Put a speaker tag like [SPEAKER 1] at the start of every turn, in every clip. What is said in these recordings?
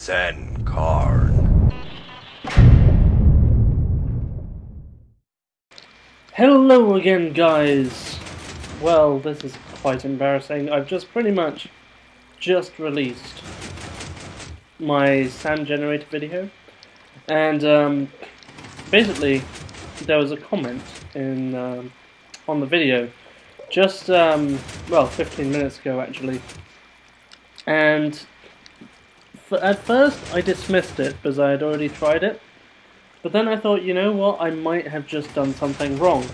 [SPEAKER 1] Send card.
[SPEAKER 2] Hello again, guys. Well, this is quite embarrassing. I've just pretty much just released my sand generator video, and basically there was a comment in on the video just well, 15 minutes ago actually, and at first I dismissed it because I had already tried it, but then I thought, you know what, I might have just done something wrong,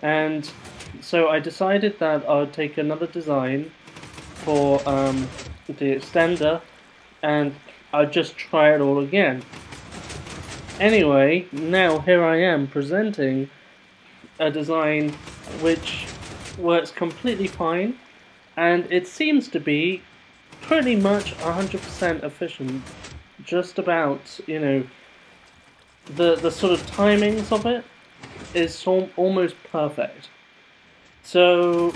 [SPEAKER 2] and so I decided that I would take another design for the extender and I'd just try it all again. Anyway, now here I am presenting a design which works completely fine, and it seems to be pretty much 100% efficient. Just about, you know, the sort of timings of it is almost perfect. So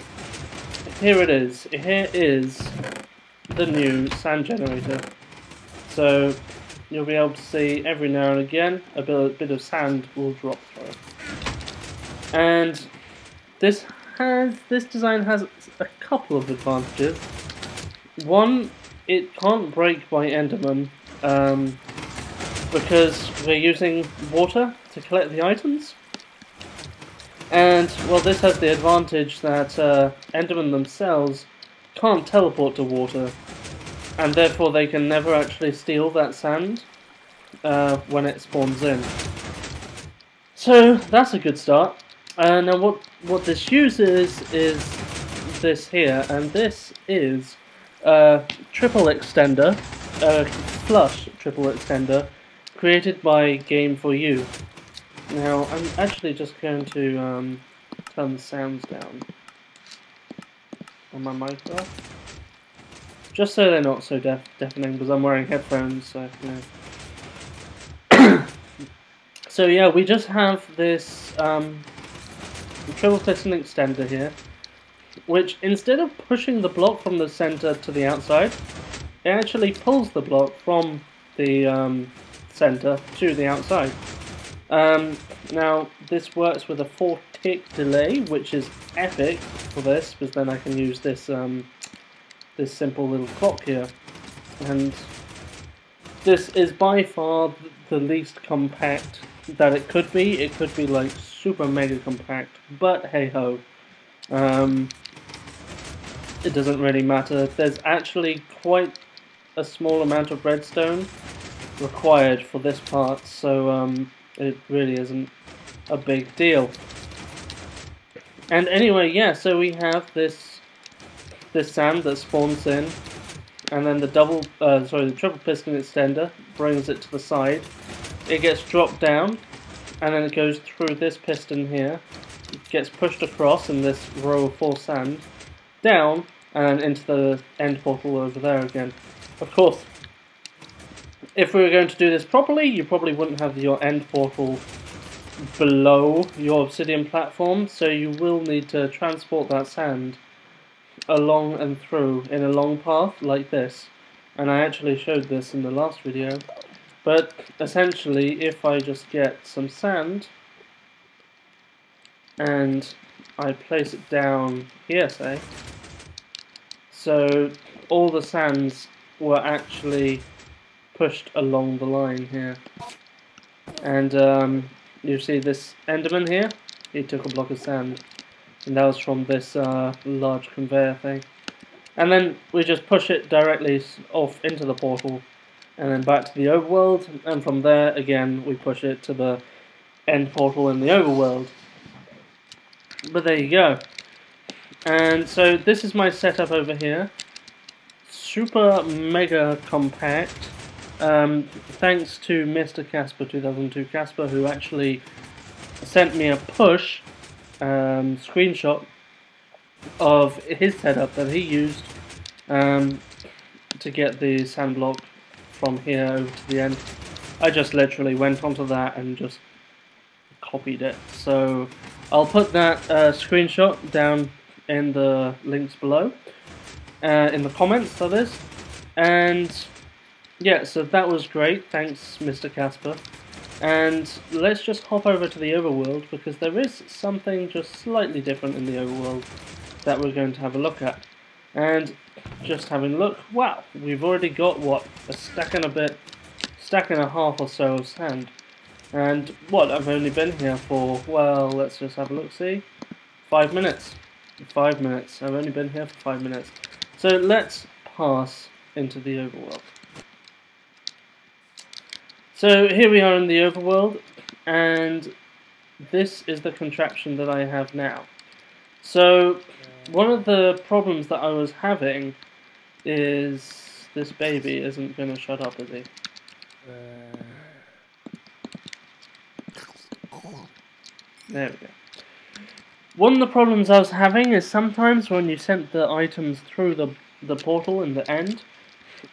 [SPEAKER 2] here it is. Here is the new sand generator. So you'll be able to see every now and again a bit of sand will drop through. And this design has a couple of advantages. One, it can't break by Enderman because we're using water to collect the items. And well, this has the advantage that Endermen themselves can't teleport to water, and therefore they can never actually steal that sand when it spawns in. So that's a good start. Now what this uses is this here, and this is a triple extender, a flush triple extender, created by Game4U. Now I'm actually just going to turn the sounds down on my mic off, just so they're not so deafening, because I'm wearing headphones, so you know. So yeah, we just have this triple piston extender here, which instead of pushing the block from the center to the outside, it actually pulls the block from the center to the outside. Now this works with a 4-tick delay, which is epic for this, because then I can use this this simple little clock here, and this is by far the least compact that it could be. It could be like super mega compact, but hey ho, it doesn't really matter. There's actually quite a small amount of redstone required for this part, so it really isn't a big deal. And anyway, yeah, so we have this sand that spawns in, and then the triple piston extender brings it to the side. It gets dropped down, and then it goes through this piston here, gets pushed across in this row of 4 sand, down, and then into the end portal over there again. Of course, if we were going to do this properly, you probably wouldn't have your end portal below your obsidian platform, so you will need to transport that sand along and through in a long path like this. And I actually showed this in the last video, but essentially if I just get some sand and I place it down here, say, so all the sands were actually pushed along the line here, and you see this Enderman here, he took a block of sand, and that was from this large conveyor thing, and then we just push it directly off into the portal and then back to the overworld, and from there again we push it to the end portal in the overworld. But there you go. And so this is my setup over here, super mega compact. Thanks to Mr.Casper 2002 Casper, who actually sent me a Puush screenshot of his setup that he used to get the sand block from here over to the end. I just literally went onto that and just copied it. So I'll put that screenshot down in the links below, in the comments, that is. And yeah, so that was great. Thanks, Mr.Casper. And let's just hop over to the overworld, because there is something just slightly different in the overworld that we're going to have a look at. And just having a look, wow, we've already got, what, a stack and a half or so of sand. And what, I've only been here for, well, let's just have a look, see? 5 minutes. 5 minutes. I've only been here for 5 minutes. So let's pass into the overworld. So here we are in the overworld, and this is the contraption that I have now. So one of the problems that I was having is this baby isn't going to shut up, is he? There we go. One of the problems I was having is sometimes when you sent the items through the portal in the end,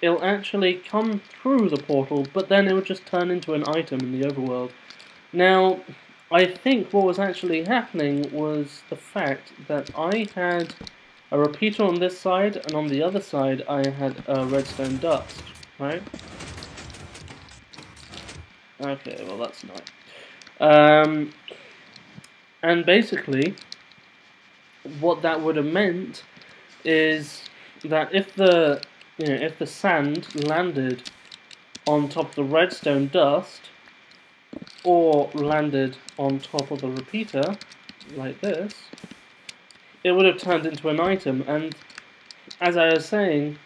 [SPEAKER 2] it'll actually come through the portal, but then it would just turn into an item in the overworld. Now, I think what was actually happening was the fact that I had a repeater on this side, and on the other side I had a redstone dust, right? Okay, well that's nice. And basically, what that would have meant is that if the sand landed on top of the redstone dust, or landed on top of the repeater, like this, it would have turned into an item. And as I was saying,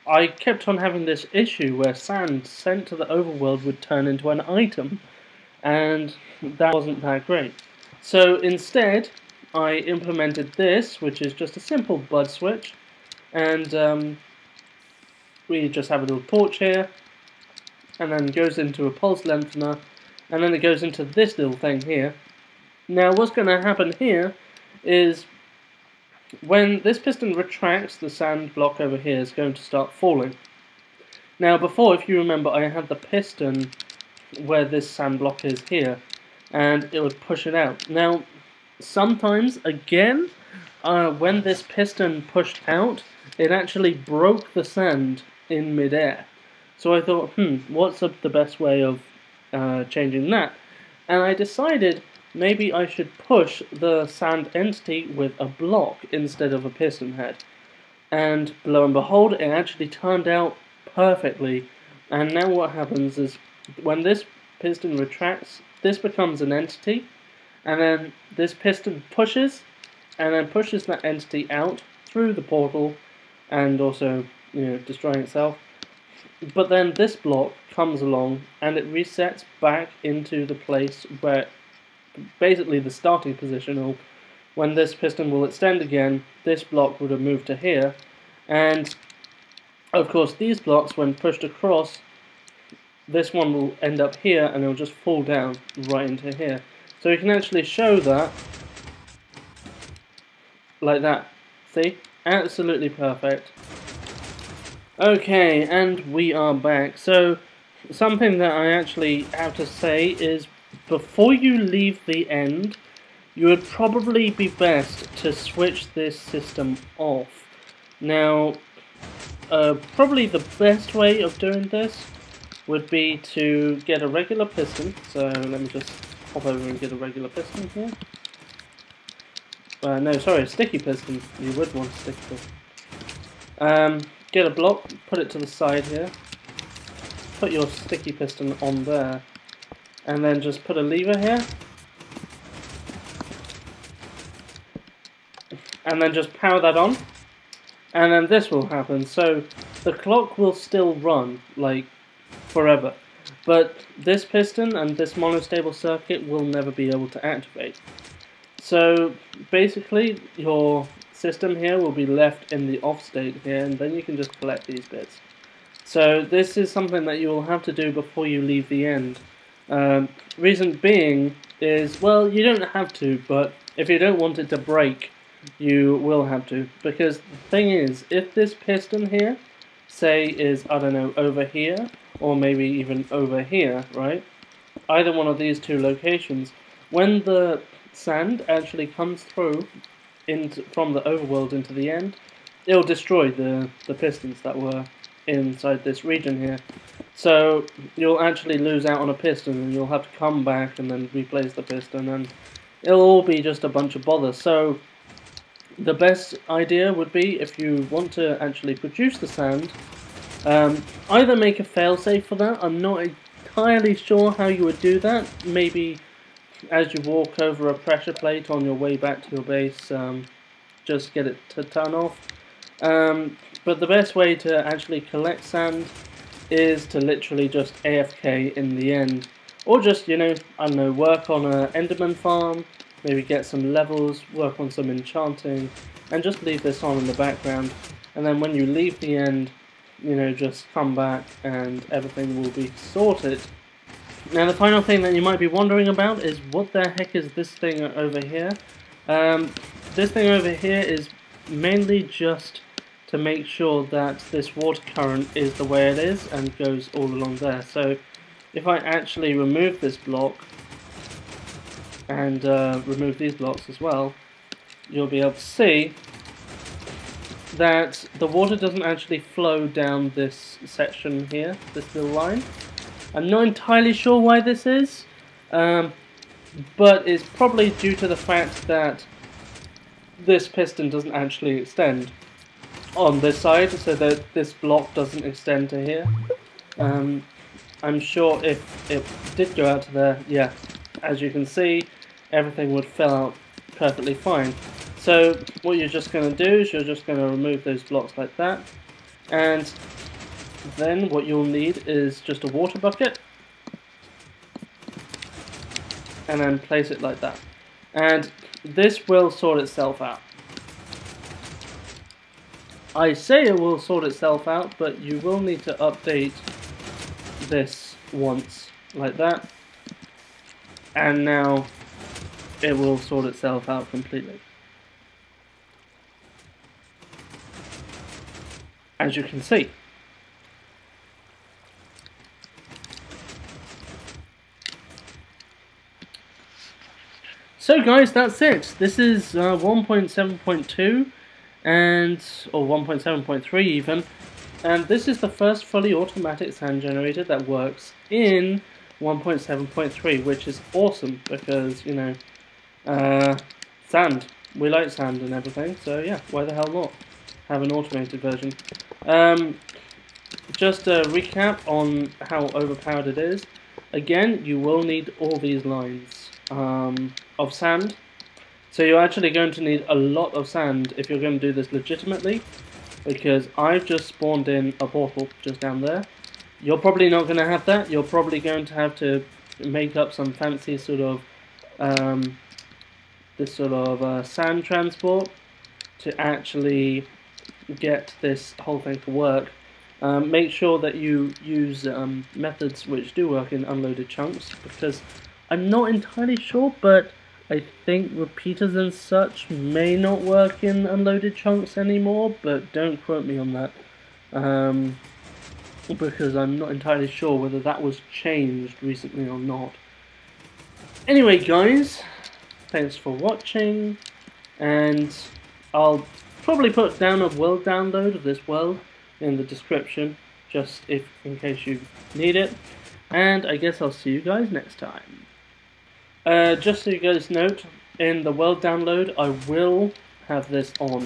[SPEAKER 2] I kept on having this issue where sand sent to the overworld would turn into an item, and that wasn't that great. So instead, I implemented this, which is just a simple bud switch, and we just have a little torch here, and then it goes into a pulse lengthener, and then it goes into this little thing here. Now what's going to happen here is when this piston retracts, the sand block over here is going to start falling. Now before, if you remember, I had the piston where this sand block is here, and it would push it out. Now sometimes, again, when this piston pushed out, it actually broke the sand in midair. So I thought, what's the best way of changing that? And I decided maybe I should push the sand entity with a block instead of a piston head. And lo and behold, it actually turned out perfectly. And now what happens is, when this piston retracts, this becomes an entity, and then this piston pushes, and then pushes that entity out through the portal, and also, destroying itself. But then this block comes along, and it resets back into the place where, basically the starting position, or when this piston will extend again, this block would have moved to here, and of course these blocks, when pushed across, this one will end up here, and it'll just fall down right into here. So you can actually show that like that. See? Absolutely perfect. Okay, and we are back. So something that I actually have to say is, before you leave the end, you would probably be best to switch this system off. Now, probably the best way of doing this would be to get a regular piston. So let me just hop over and get a regular piston here. No, sorry, a sticky piston. You would want a sticky piston. Get a block, put it to the side here. Put your sticky piston on there. And then just put a lever here. And then just power that on. And then this will happen. So the clock will still run, like, forever. But this piston and this monostable circuit will never be able to activate. So basically your system here will be left in the off state here, and then you can just collect these bits. So this is something that you will have to do before you leave the end. Reason being is, well, you don't have to, but if you don't want it to break, you will have to. Because the thing is, if this piston here, say, is, I don't know, over here, or maybe even over here, right? Either one of these two locations, when the sand actually comes through from the overworld into the end, it'll destroy the pistons that were inside this region here. So you'll actually lose out on a piston, and you'll have to come back and then replace the piston, and it'll all be just a bunch of bother. So the best idea would be, if you want to actually produce the sand, either make a failsafe for that. I'm not entirely sure how you would do that. Maybe as you walk over a pressure plate on your way back to your base, just get it to turn off. But the best way to actually collect sand is to literally just AFK in the end. Or just, you know, I don't know, work on an Enderman farm, maybe get some levels, work on some enchanting, and just leave this on in the background. And then when you leave the end, you know, just come back and everything will be sorted. Now the final thing that you might be wondering about is, what the heck is this thing over here? This thing over here is mainly just to make sure that this water current is the way it is and goes all along there. So if I actually remove this block and remove these blocks as well, you'll be able to see that the water doesn't actually flow down this section here, this little line. I'm not entirely sure why this is, but it's probably due to the fact that this piston doesn't actually extend on this side, so that this block doesn't extend to here. I'm sure if it did go out to there, yeah, as you can see, everything would fill out perfectly fine. So what you're just going to do is you're just going to remove those blocks like that, and then what you'll need is just a water bucket, and then place it like that. And this will sort itself out. I say it will sort itself out, but you will need to update this once, like that, and now it will sort itself out completely. As you can see. So guys, that's it. This is 1.7.2 or 1.7.3 even, and this is the first fully automatic sand generator that works in 1.7.3, which is awesome because, you know, sand. We like sand and everything, so yeah, why the hell not have an automated version. Just a recap on how overpowered it is. Again, you will need all these lines of sand. So you're actually going to need a lot of sand if you're going to do this legitimately, because I've just spawned in a portal just down there. You're probably not going to have that. You're probably going to have to make up some fancy sort of this sort of sand transport to actually get this whole thing to work. Make sure that you use methods which do work in unloaded chunks, because I'm not entirely sure, but I think repeaters and such may not work in unloaded chunks anymore, but don't quote me on that, because I'm not entirely sure whether that was changed recently or not. Anyway guys, thanks for watching, and I'll probably put down a world download of this world in the description, just in case you need it, and I guess I'll see you guys next time. Just so you guys note, in the world download I will have this on,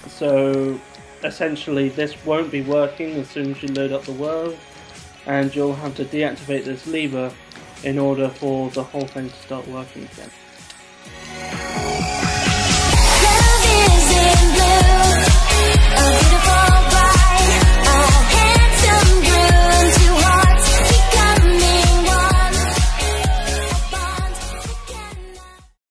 [SPEAKER 2] so essentially this won't be working as soon as you load up the world, and you'll have to deactivate this lever in order for the whole thing to start working again.